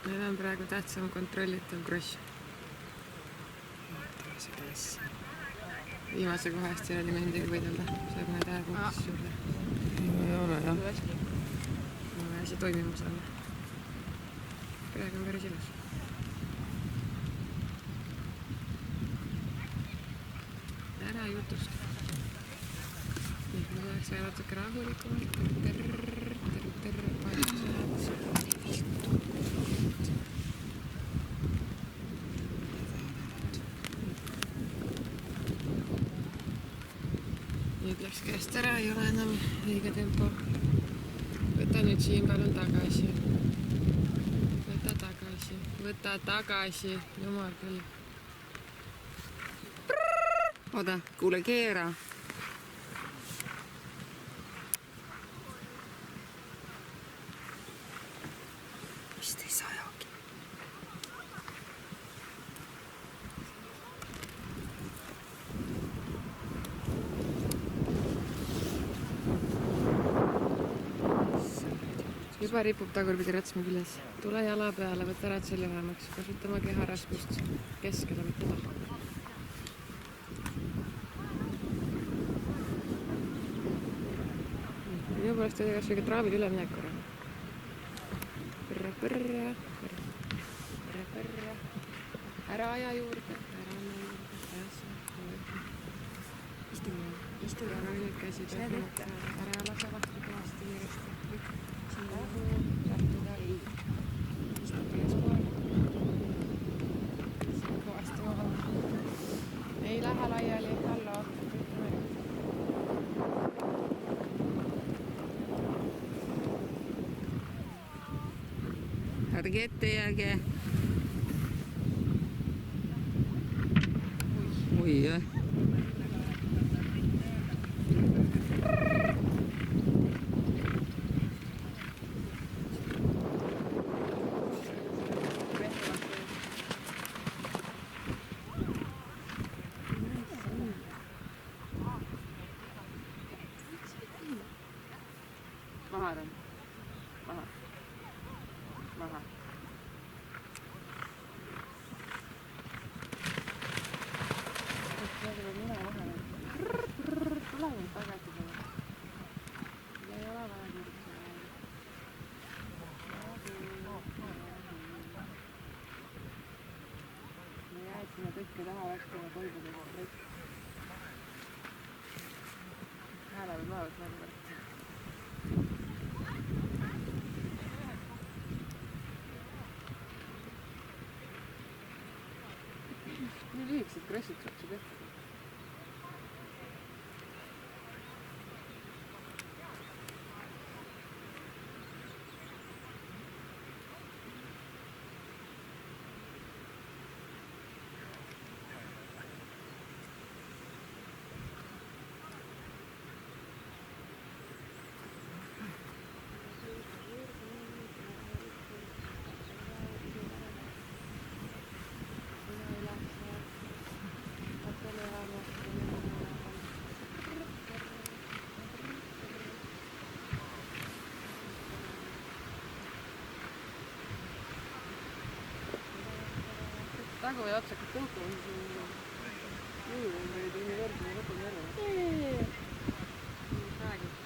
Meil on praegu tähtsam kontrollitav kross. Vaatame seda asja. Viimase kohast ei ole midagi võidelda. Saab need äärpunktis juurde. Ei ole, jah. Ma vaja see toimima saada. Praegu on päris ilus. Ära jutust. Nii, ma tahaks veel natuke rahulikumalt. Nüüd läks käest ära, ei ole enam õige tempo. Võta nüüd siin palun tagasi. Võta tagasi. Jumal küll. Oota, kuule keera. Vist ei sajagi. Juba ripub tagurpidi ratsma küljes. Tule jala peale, võta ratsel lühemaks. Kasutama keha raskust. Keskele mitte taha. Minu poolest oli kas või traavil üle minek korra. Põrra. Ära aja juurde. Istu ära nüüd käsi pealt. Ära lase vastu kõvasti kiiresti. Siin rahu, lähtuda. Istu eespool. Siin kõvasti vahel. Ei lähe laiali. Hallo. Ärge ette jääge. Oi, jah. Maha. Mina vahele. Tule nüüd tagasi selle. Ei ole vaja kirjutada. Ma jääd sinna tõkke taha vastu ja kolbudest. Hääled loevad nagu võtta. Nii lühikesed krossid saab see tehtud. Tagu ja otsakad tõukuma, siis on mõju või universumi lõpuni ära. Räägi.